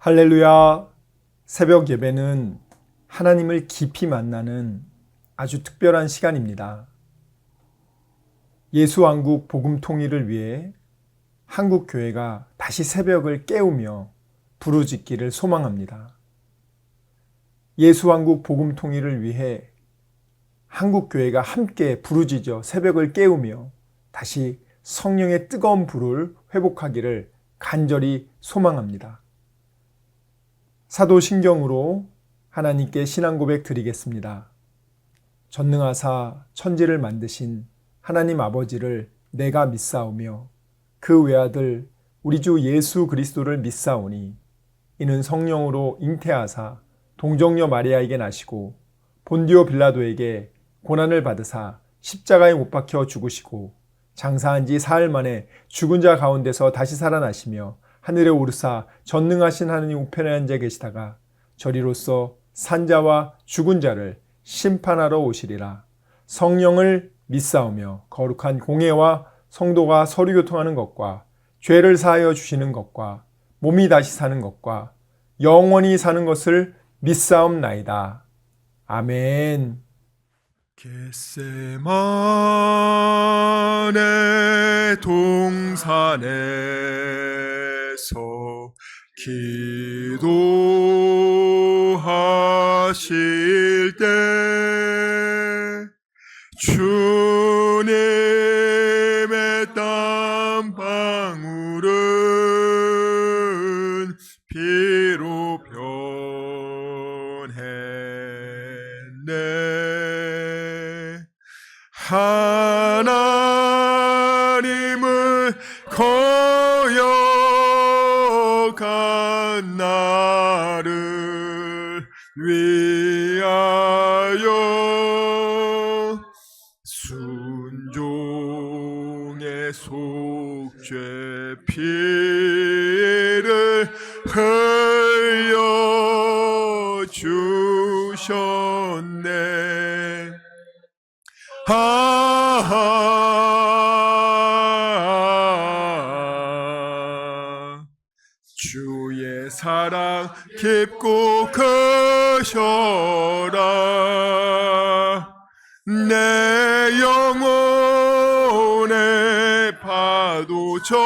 할렐루야. 새벽 예배는 하나님을 깊이 만나는 아주 특별한 시간입니다. 예수왕국 복음 통일을 위해 한국 교회가 다시 새벽을 깨우며 부르짖기를 소망합니다. 예수왕국 복음 통일을 위해 한국 교회가 함께 부르짖어 새벽을 깨우며 다시 성령의 뜨거운 불을 회복하기를 간절히 소망합니다. 사도신경으로 하나님께 신앙 고백 드리겠습니다. 전능하사 천지를 만드신 하나님 아버지를 내가 믿사오며 그 외아들 우리 주 예수 그리스도를 믿사오니 이는 성령으로 잉태하사 동정녀 마리아에게 나시고 본디오 빌라도에게 고난을 받으사 십자가에 못 박혀 죽으시고 장사한 지 사흘 만에 죽은 자 가운데서 다시 살아나시며 하늘에 오르사 전능하신 하느님 우편에 앉아 계시다가 저리로서 산자와 죽은 자를 심판하러 오시리라. 성령을 믿사오며 거룩한 공회와 성도가 서로 교통하는 것과 죄를 사하여 주시는 것과 몸이 다시 사는 것과 영원히 사는 것을 믿사옵나이다. 아멘. 겟세마네 동산에서 기도하실 때 주님의 땀 방울은 피로 변했네. 하나님을 거역한 나를 위하여 순종의 속죄 피를 흘려 주셨네. 주의 사랑 깊고 크셔라. 내 영혼의 파도처럼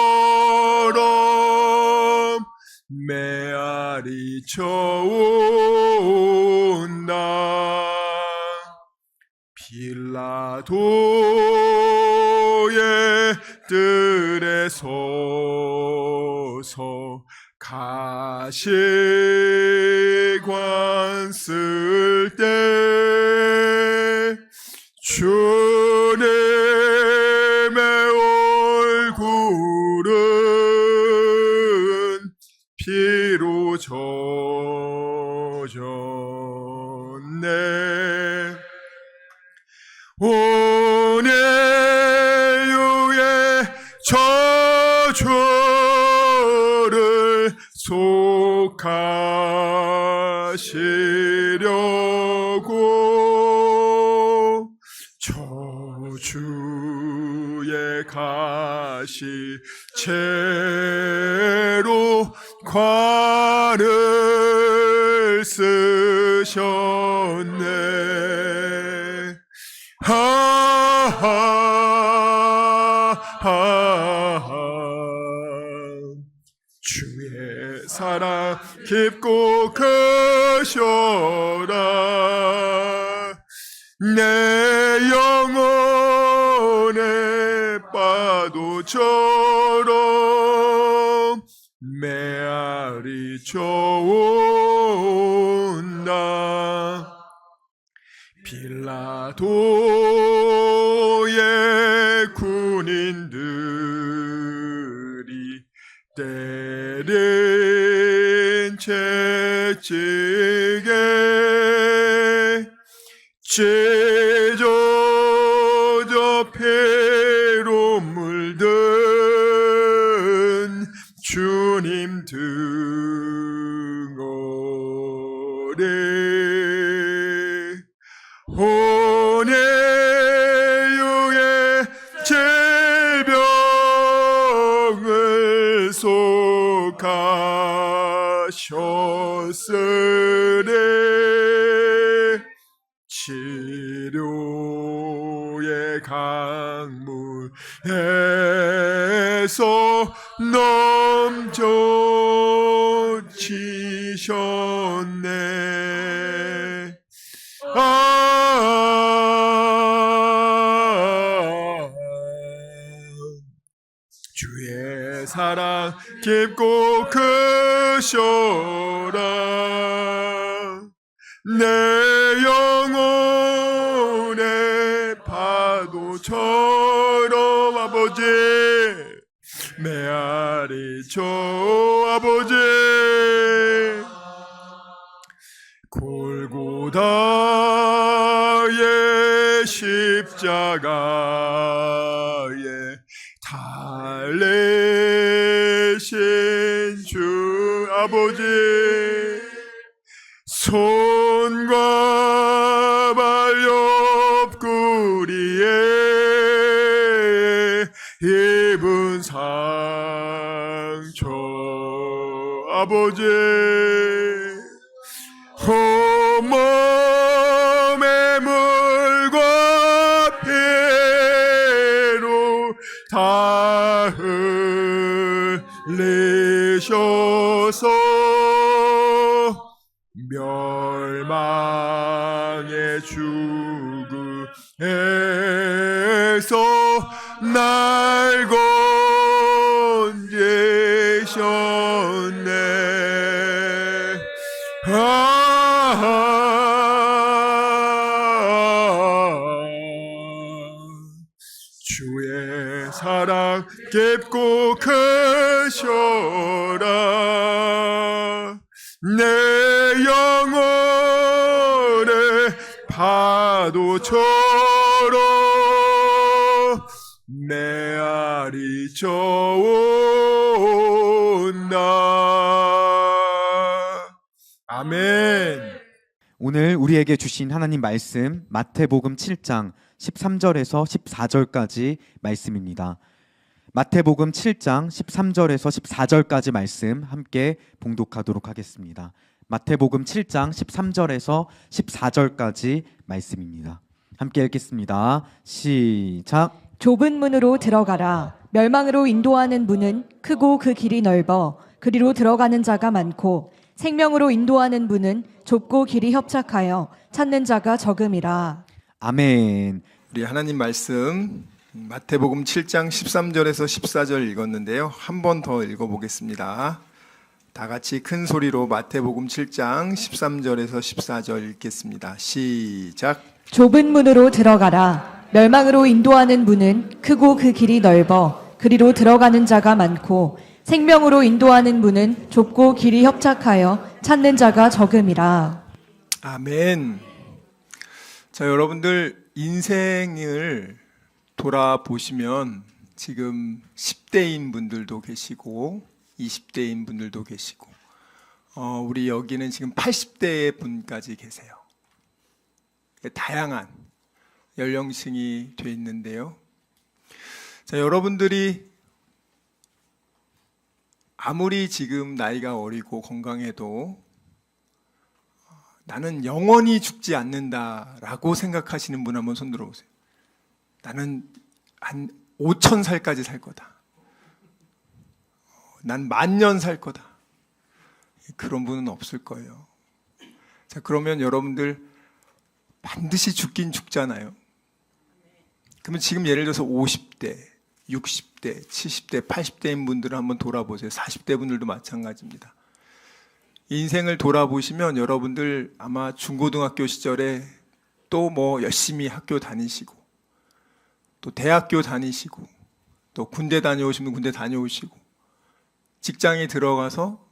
메아리 쳐온다. 빌라도의 뜰에 서서 가시관 쓸 때 주님의 얼굴은 피로 젖었네. 온 인류의 저주를 속하시려고 저주의 가시 채로 관을 쓰셨네. 주의 사랑 깊고 크셔라. 내 영혼의 파도처럼 메아리 쳐온다. 빌라도의 군인들이 때린 채찍에 찢어져 피로 물든 주님 등어리 온 인류의 질병을 속하시 하셨으니 치료의 강물에서 넘쳐지셨네. 주의 사랑 깊고 크셔라. 내 영혼의 파도처럼 아버지 메아리죠 아버지 골고다의 십자가에 달리신 주 아버지 손과 발 옆구리에 입은 상처 아버지 온몸의 물과 피로 다 흘리셔서 멸망의 죽음에서 날 건지셨네. 주의 사랑 깊고 크셔라. 내 영혼의 파도처럼 메아리 저온다. 아멘. 오늘 우리에게 주신 하나님 말씀 마태복음 7장 13절에서 14절까지 말씀입니다. 마태복음 7장 13절에서 14절까지 말씀 함께 봉독하도록 하겠습니다. 마태복음 7장 13절에서 14절까지 말씀입니다. 함께 읽겠습니다. 시작. 좁은 문으로 들어가라. 멸망으로 인도하는 문은 크고 그 길이 넓어 그리로 들어가는 자가 많고 생명으로 인도하는 문은 좁고 길이 협착하여 찾는 자가 적음이라. 아멘. 우리 하나님 말씀 마태복음 7장 13절에서 14절 읽었는데요. 한 번 더 읽어보겠습니다. 다 같이 큰 소리로 마태복음 7장 13절에서 14절 읽겠습니다. 시작. 좁은 문으로 들어가라. 멸망으로 인도하는 문은 크고 그 길이 넓어 그리로 들어가는 자가 많고 생명으로 인도하는 문은 좁고 길이 협착하여 찾는 자가 적음이라. 아멘. 자, 여러분들 인생을 돌아보시면 지금 10대인 분들도 계시고 20대인 분들도 계시고 우리 여기는 지금 80대 분까지 계세요. 다양한 연령층이 돼 있는데요. 자, 여러분들이 아무리 지금 나이가 어리고 건강해도 나는 영원히 죽지 않는다라고 생각하시는 분 한번 손 들어보세요. 나는 한 5,000살까지 살 거다. 난 10,000년 살 거다. 그런 분은 없을 거예요. 자, 그러면 여러분들 반드시 죽긴 죽잖아요. 그러면 지금 예를 들어서 50대, 60대, 70대, 80대인 분들을 한번 돌아보세요. 40대 분들도 마찬가지입니다. 인생을 돌아보시면 여러분들 아마 중고등학교 시절에 또 뭐 열심히 학교 다니시고 또 대학교 다니시고 또 군대 다녀오시면 군대 다녀오시고 직장에 들어가서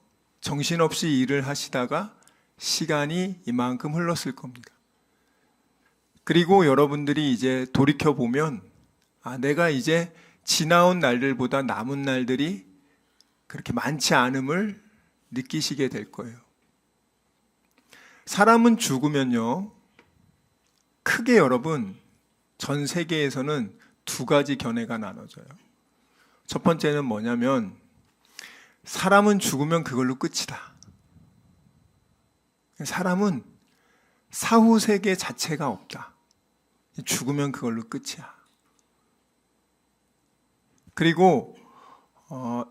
정신없이 일을 하시다가 시간이 이만큼 흘렀을 겁니다. 그리고 여러분들이 이제 돌이켜보면 내가 이제 지나온 날들보다 남은 날들이 그렇게 많지 않음을 느끼시게 될 거예요. 사람은 죽으면요, 크게 여러분 전 세계에서는 두 가지 견해가 나눠져요. 첫 번째는 뭐냐면 사람은 죽으면 그걸로 끝이다. 사람은 사후 세계 자체가 없다. 죽으면 그걸로 끝이야. 그리고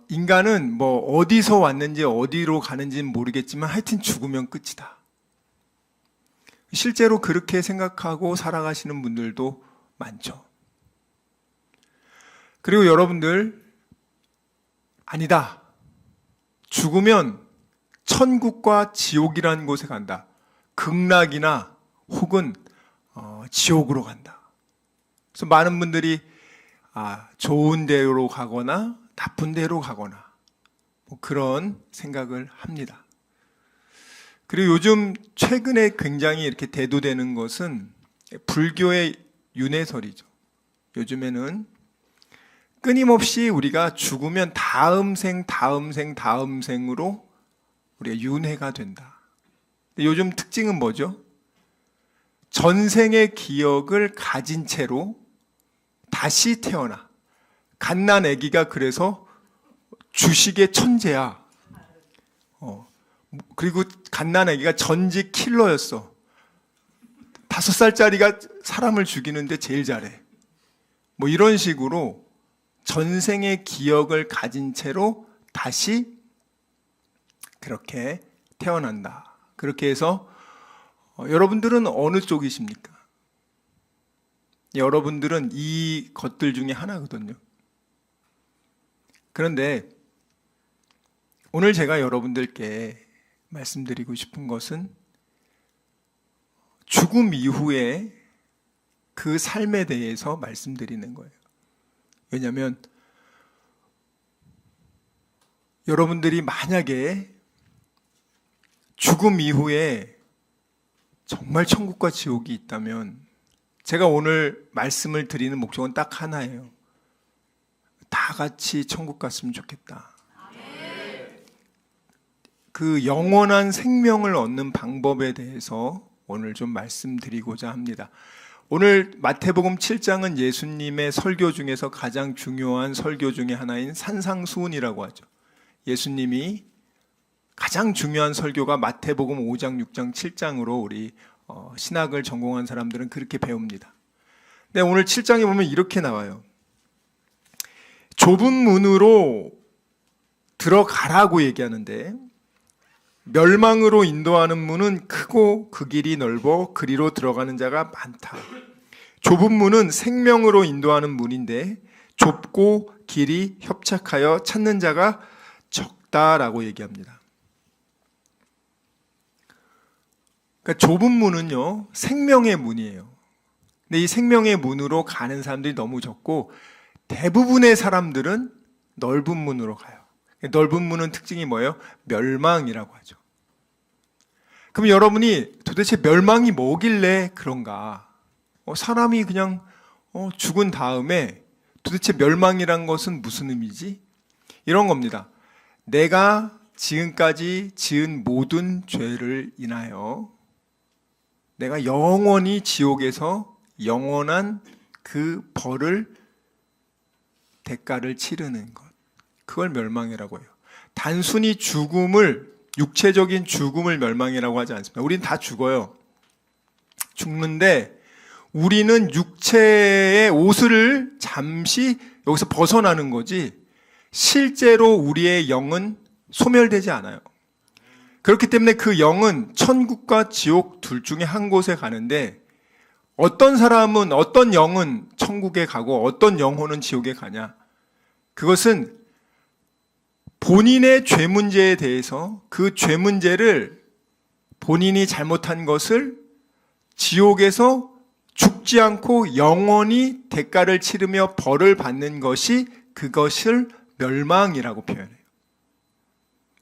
인간은 뭐 어디서 왔는지 어디로 가는지는 모르겠지만 하여튼 죽으면 끝이다. 실제로 그렇게 생각하고 살아가시는 분들도 많죠. 그리고 여러분들, 아니다. 죽으면 천국과 지옥이라는 곳에 간다. 극락이나 혹은 지옥으로 간다. 그래서 많은 분들이 좋은 데로 가거나 나쁜 데로 가거나 뭐 그런 생각을 합니다. 그리고 요즘 최근에 굉장히 이렇게 대두되는 것은 불교의 윤회설이죠. 요즘에는 끊임없이 우리가 죽으면 다음 생으로 우리가 윤회가 된다. 요즘 특징은 뭐죠? 전생의 기억을 가진 채로 다시 태어나. 갓난 아기가 그래서 주식의 천재야. 그리고 갓난 아기가 전직 킬러였어. 5살짜리가 사람을 죽이는데 제일 잘해. 뭐 이런 식으로 전생의 기억을 가진 채로 다시 그렇게 태어난다. 그렇게 해서 여러분들은 어느 쪽이십니까? 여러분들은 이 것들 중에 하나거든요. 그런데 오늘 제가 여러분들께 말씀드리고 싶은 것은 죽음 이후에 그 삶에 대해서 말씀드리는 거예요. 왜냐하면 여러분들이 만약에 죽음 이후에 정말 천국과 지옥이 있다면 제가 오늘 말씀을 드리는 목적은 딱 하나예요. 다 같이 천국 갔으면 좋겠다. 그 영원한 생명을 얻는 방법에 대해서 오늘 좀 말씀드리고자 합니다. 오늘 마태복음 7장은 예수님의 설교 중에서 가장 중요한 설교 중에 하나인 산상수훈이라고 하죠. 예수님이 가장 중요한 설교가 마태복음 5장, 6장, 7장으로 우리 신학을 전공한 사람들은 그렇게 배웁니다. 근데 오늘 7장에 보면 이렇게 나와요. 좁은 문으로 들어가라고 얘기하는데 멸망으로 인도하는 문은 크고 그 길이 넓어 그리로 들어가는 자가 많다. 좁은 문은 생명으로 인도하는 문인데 좁고 길이 협착하여 찾는 자가 적다라고 얘기합니다. 그러니까 좁은 문은요, 생명의 문이에요. 근데 이 생명의 문으로 가는 사람들이 너무 적고 대부분의 사람들은 넓은 문으로 가요. 넓은 문은 특징이 뭐예요? 멸망이라고 하죠. 그럼 여러분이 도대체 멸망이 뭐길래 그런가? 사람이 그냥 죽은 다음에 도대체 멸망이란 것은 무슨 의미지? 이런 겁니다. 내가 지금까지 지은 모든 죄를 인하여 내가 영원히 지옥에서 영원한 그 벌을 대가를 치르는 것. 그걸 멸망이라고 해요. 단순히 죽음을, 육체적인 죽음을 멸망이라고 하지 않습니다. 우리는 다 죽어요. 죽는데 우리는 육체의 옷을 잠시 여기서 벗어나는 거지 실제로 우리의 영은 소멸되지 않아요. 그렇기 때문에 그 영은 천국과 지옥 둘 중에 한 곳에 가는데 어떤 사람은, 어떤 영은 천국에 가고 어떤 영혼은 지옥에 가냐? 그것은 본인의 죄 문제에 대해서 그 죄 문제를 본인이 잘못한 것을 지옥에서 죽지 않고 영원히 대가를 치르며 벌을 받는 것이 그것을 멸망이라고 표현해요.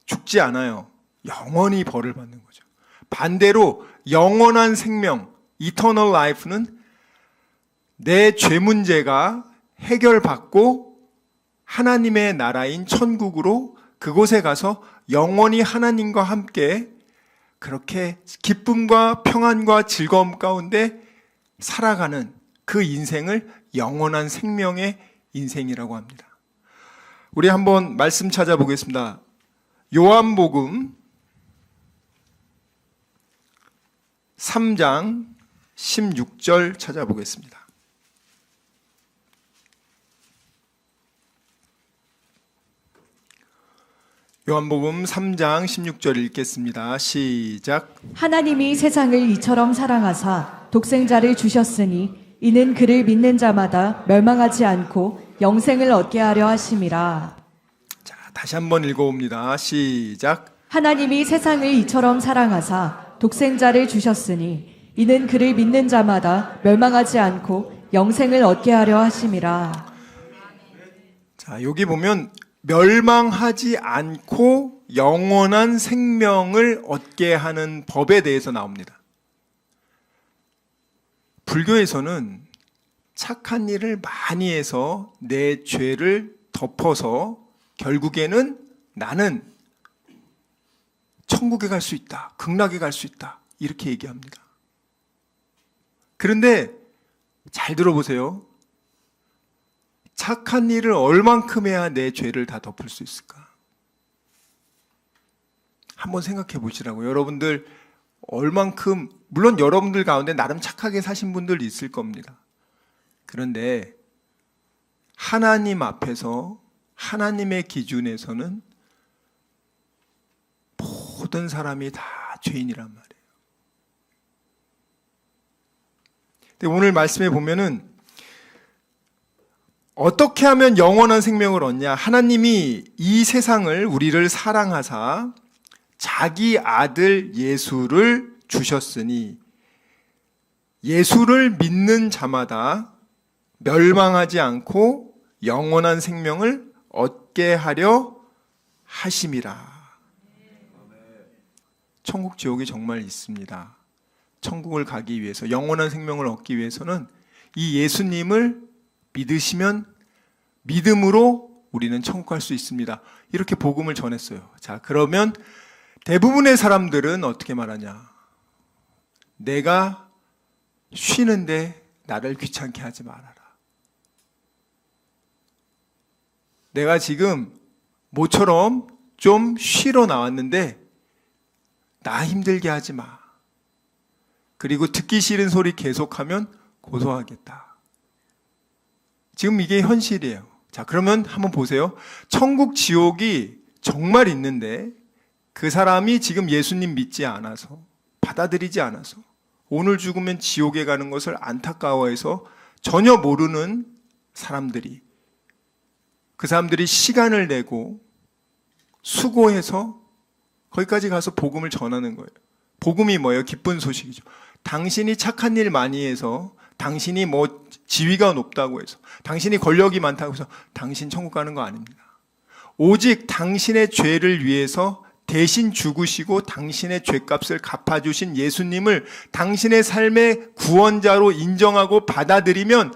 죽지 않아요. 영원히 벌을 받는 거죠. 반대로 영원한 생명, eternal life는 내 죄 문제가 해결받고 하나님의 나라인 천국으로 그곳에 가서 영원히 하나님과 함께 그렇게 기쁨과 평안과 즐거움 가운데 살아가는 그 인생을 영원한 생명의 인생이라고 합니다. 우리 한번 말씀 찾아보겠습니다. 요한복음 3장 16절 찾아보겠습니다. 요한복음 3장 16절 읽겠습니다. 시작. 하나님이 세상을 이처럼 사랑하사 독생자를 주셨으니 이는 그를 믿는 자마다 멸망하지 않고 영생을 얻게 하려 하심이라. 자, 다시 한번 읽어봅니다. 시작. 하나님이 세상을 이처럼 사랑하사 독생자를 주셨으니 이는 그를 믿는 자마다 멸망하지 않고 영생을 얻게 하려 하심이라. 자, 여기 보면 멸망하지 않고 영원한 생명을 얻게 하는 법에 대해서 나옵니다. 불교에서는 착한 일을 많이 해서 내 죄를 덮어서 결국에는 나는 천국에 갈 수 있다, 극락에 갈 수 있다, 이렇게 얘기합니다. 그런데 잘 들어보세요. 착한 일을 얼만큼 해야 내 죄를 다 덮을 수 있을까? 한번 생각해 보시라고. 여러분들 얼만큼, 물론 여러분들 가운데 나름 착하게 사신 분들 있을 겁니다. 그런데 하나님 앞에서, 하나님의 기준에서는 모든 사람이 다 죄인이란 말이에요. 근데 오늘 말씀에 보면은 어떻게 하면 영원한 생명을 얻냐? 하나님이 이 세상을, 우리를 사랑하사 자기 아들 예수를 주셨으니 예수를 믿는 자마다 멸망하지 않고 영원한 생명을 얻게 하려 하심이라. 천국 지옥이 정말 있습니다. 천국을 가기 위해서, 영원한 생명을 얻기 위해서는 이 예수님을 믿으시면 믿음으로 우리는 천국 갈 수 있습니다. 이렇게 복음을 전했어요. 자, 그러면 대부분의 사람들은 어떻게 말하냐? 내가 쉬는데 나를 귀찮게 하지 말아라. 내가 지금 모처럼 좀 쉬러 나왔는데 나 힘들게 하지 마. 그리고 듣기 싫은 소리 계속하면 고소하겠다. 지금 이게 현실이에요. 자, 그러면 한번 보세요. 천국, 지옥이 정말 있는데 그 사람이 지금 예수님 믿지 않아서, 받아들이지 않아서 오늘 죽으면 지옥에 가는 것을 안타까워해서 전혀 모르는 사람들이, 그 사람들이 시간을 내고 수고해서 거기까지 가서 복음을 전하는 거예요. 복음이 뭐예요? 기쁜 소식이죠. 당신이 착한 일 많이 해서, 당신이 뭐 지위가 높다고 해서, 당신이 권력이 많다고 해서 당신 천국 가는 거 아닙니다. 오직 당신의 죄를 위해서 대신 죽으시고 당신의 죄값을 갚아주신 예수님을 당신의 삶의 구원자로 인정하고 받아들이면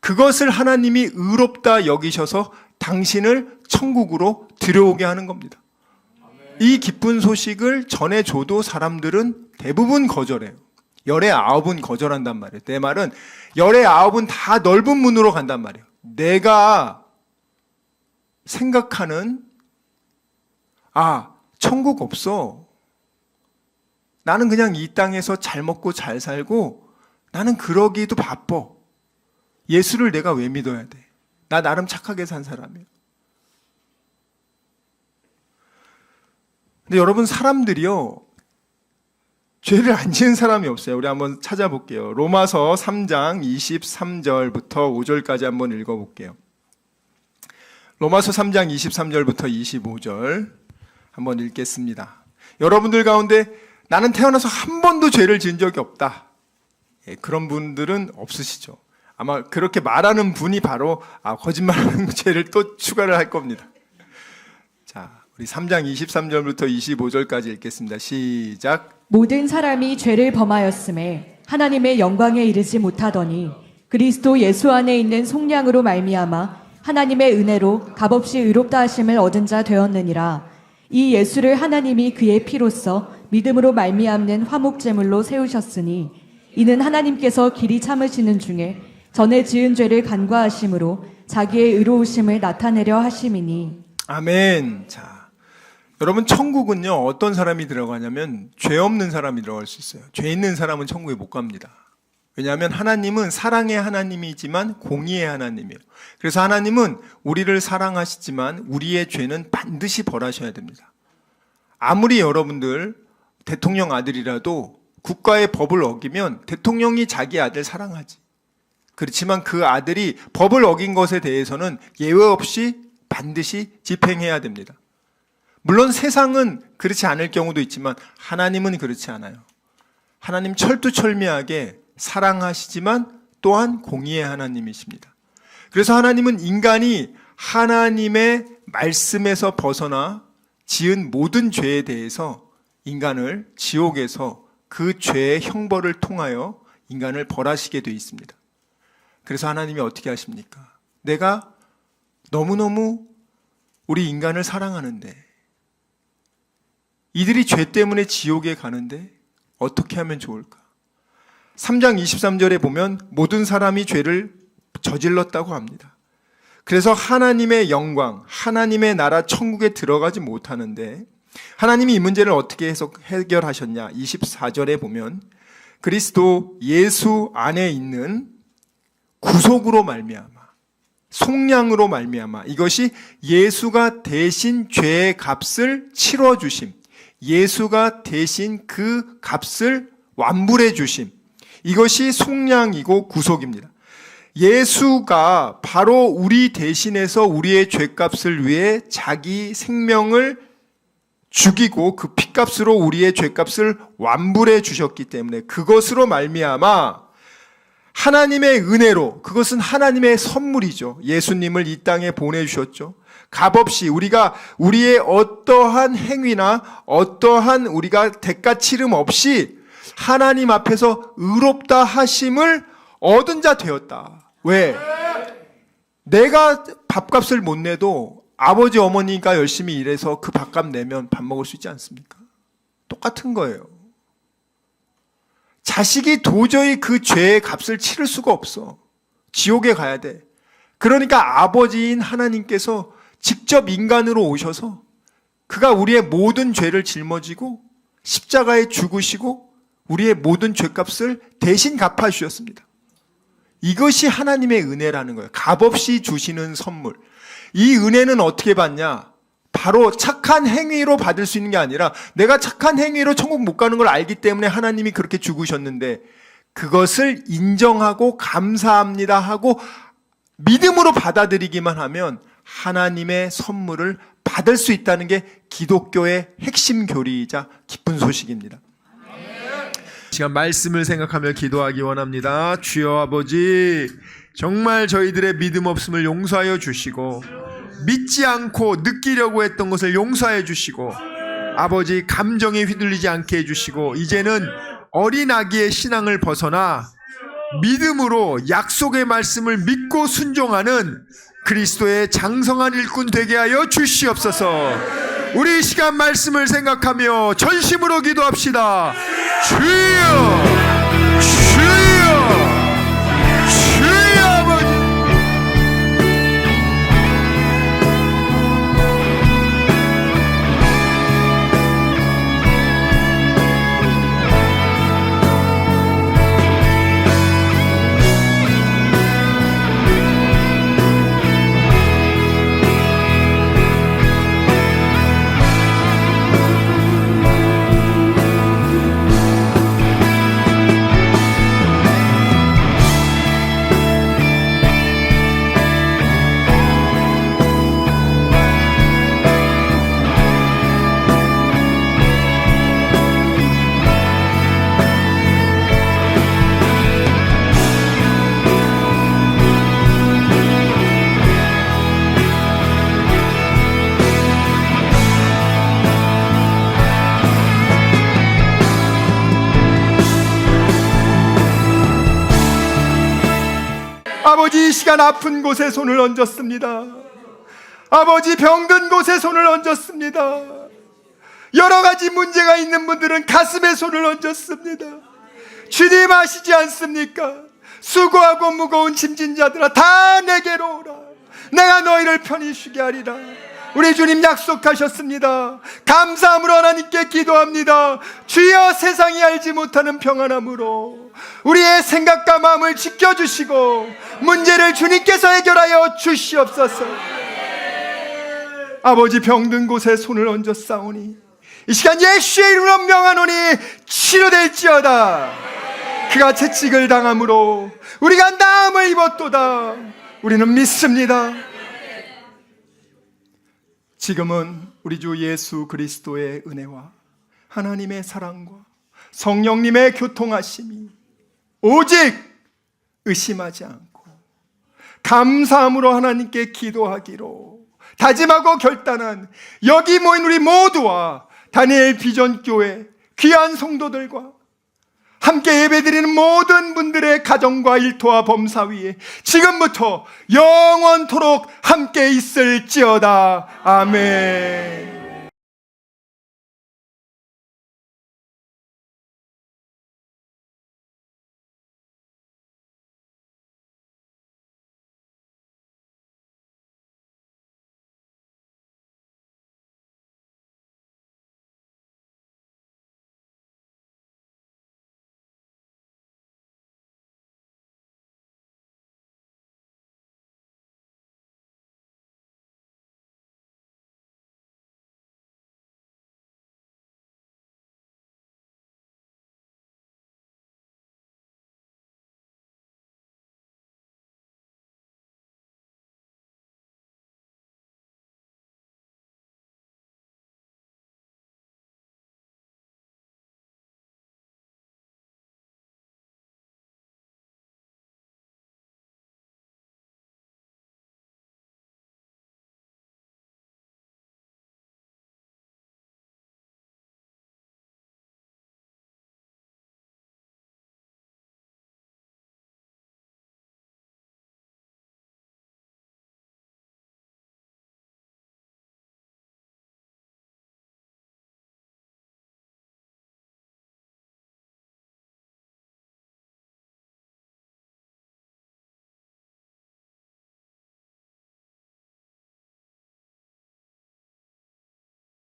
그것을 하나님이 의롭다 여기셔서 당신을 천국으로 들여오게 하는 겁니다. 이 기쁜 소식을 전해줘도 사람들은 대부분 거절해요. 열의 아홉은 거절한단 말이에요. 내 말은 열의 아홉은 다 넓은 문으로 간단 말이에요. 내가 생각하는, 천국 없어. 나는 그냥 이 땅에서 잘 먹고 잘 살고 나는 그러기도 바빠. 예수를 내가 왜 믿어야 돼? 나 나름 착하게 산 사람이에요. 근데 여러분, 사람들이요, 죄를 안 지은 사람이 없어요. 우리 한번 찾아볼게요. 로마서 3장 23절부터 5절까지 한번 읽어볼게요. 로마서 3장 23절부터 25절 한번 읽겠습니다. 여러분들 가운데 나는 태어나서 한 번도 죄를 지은 적이 없다, 그런 분들은 없으시죠. 아마 그렇게 말하는 분이 바로 거짓말하는 죄를 또 추가를 할 겁니다. 자, 우리 3장 23절부터 25절까지 읽겠습니다. 시작. 모든 사람이 죄를 범하였음에 하나님의 영광에 이르지 못하더니 그리스도 예수 안에 있는 속량으로 말미암아 하나님의 은혜로 값없이 의롭다 하심을 얻은 자 되었느니라. 이 예수를 하나님이 그의 피로써 믿음으로 말미암는 화목제물로 세우셨으니 이는 하나님께서 길이 참으시는 중에 전에 지은 죄를 간과하심으로 자기의 의로우심을 나타내려 하심이니. 아멘. 자, 여러분, 천국은요, 어떤 사람이 들어가냐면 죄 없는 사람이 들어갈 수 있어요. 죄 있는 사람은 천국에 못 갑니다. 왜냐하면 하나님은 사랑의 하나님이지만 공의의 하나님이에요. 그래서 하나님은 우리를 사랑하시지만 우리의 죄는 반드시 벌하셔야 됩니다. 아무리 여러분들 대통령 아들이라도 국가의 법을 어기면 대통령이 자기 아들 사랑하지. 그렇지만 그 아들이 법을 어긴 것에 대해서는 예외 없이 반드시 집행해야 됩니다. 물론 세상은 그렇지 않을 경우도 있지만 하나님은 그렇지 않아요. 하나님 철두철미하게 사랑하시지만 또한 공의의 하나님이십니다. 그래서 하나님은 인간이 하나님의 말씀에서 벗어나 지은 모든 죄에 대해서 인간을 지옥에서 그 죄의 형벌을 통하여 인간을 벌하시게 되어 있습니다. 그래서 하나님이 어떻게 하십니까? 내가 너무너무 우리 인간을 사랑하는데 이들이 죄 때문에 지옥에 가는데 어떻게 하면 좋을까? 3장 23절에 보면 모든 사람이 죄를 저질렀다고 합니다. 그래서 하나님의 영광, 하나님의 나라 천국에 들어가지 못하는데 하나님이 이 문제를 어떻게 해결하셨냐? 24절에 보면 그리스도 예수 안에 있는 구속으로 말미암아, 속량으로 말미암아, 이것이 예수가 대신 죄의 값을 치러 주심, 예수가 대신 그 값을 완불해 주심, 이것이 속량이고 구속입니다. 예수가 바로 우리 대신해서 우리의 죄값을 위해 자기 생명을 죽이고 그 피값으로 우리의 죄값을 완불해 주셨기 때문에 그것으로 말미암아 하나님의 은혜로, 그것은 하나님의 선물이죠. 예수님을 이 땅에 보내주셨죠. 값없이 우리가 우리의 어떠한 행위나 어떠한 우리가 대가 치름 없이 하나님 앞에서 의롭다 하심을 얻은 자 되었다. 왜? 내가 밥값을 못 내도 아버지 어머니가 열심히 일해서 그 밥값 내면 밥 먹을 수 있지 않습니까? 똑같은 거예요. 자식이 도저히 그 죄의 값을 치를 수가 없어. 지옥에 가야 돼. 그러니까 아버지인 하나님께서 직접 인간으로 오셔서 그가 우리의 모든 죄를 짊어지고 십자가에 죽으시고 우리의 모든 죄값을 대신 갚아주셨습니다. 이것이 하나님의 은혜라는 거예요. 값없이 주시는 선물. 이 은혜는 어떻게 받냐? 바로 착한 행위로 받을 수 있는 게 아니라 내가 착한 행위로 천국 못 가는 걸 알기 때문에 하나님이 그렇게 죽으셨는데 그것을 인정하고 감사합니다 하고 믿음으로 받아들이기만 하면 하나님의 선물을 받을 수 있다는 게 기독교의 핵심 교리이자 기쁜 소식입니다. 시간 말씀을 생각하며 기도하기 원합니다. 주여 아버지, 정말 저희들의 믿음 없음을 용서하여 주시고 믿지 않고 느끼려고 했던 것을 용서해 주시고 아버지 감정에 휘둘리지 않게 해주시고 이제는 어린 아기의 신앙을 벗어나 믿음으로 약속의 말씀을 믿고 순종하는 그리스도의 장성한 일꾼 되게 하여 주시옵소서. 우리 이 시간 말씀을 생각하며 전심으로 기도합시다. 주여, 주여, 주여 아버지. 아버지, 이 시간 아픈 곳에 손을 얹었습니다. 아버지, 병든 곳에 손을 얹었습니다. 여러 가지 문제가 있는 분들은 가슴에 손을 얹었습니다. 주님 아시지 않습니까? 수고하고 무거운 짐진 자들아 다 내게로 오라. 내가 너희를 편히 쉬게 하리라. 우리 주님 약속하셨습니다. 감사함으로 하나님께 기도합니다. 주여 세상이 알지 못하는 평안함으로 우리의 생각과 마음을 지켜주시고 문제를 주님께서 해결하여 주시옵소서. 아버지, 병든 곳에 손을 얹어 싸우니 이 시간 예수의 이름으로 명하노니 치료될지어다. 그가 채찍을 당함으로 우리가 나음을 입었도다. 우리는 믿습니다. 지금은 우리 주 예수 그리스도의 은혜와 하나님의 사랑과 성령님의 교통하심이 오직 의심하지 않고 감사함으로 하나님께 기도하기로 다짐하고 결단한 여기 모인 우리 모두와 다니엘 비전교회 귀한 성도들과 함께 예배드리는 모든 분들의 가정과 일터와 범사 위에 지금부터 영원토록 함께 있을지어다. 아멘.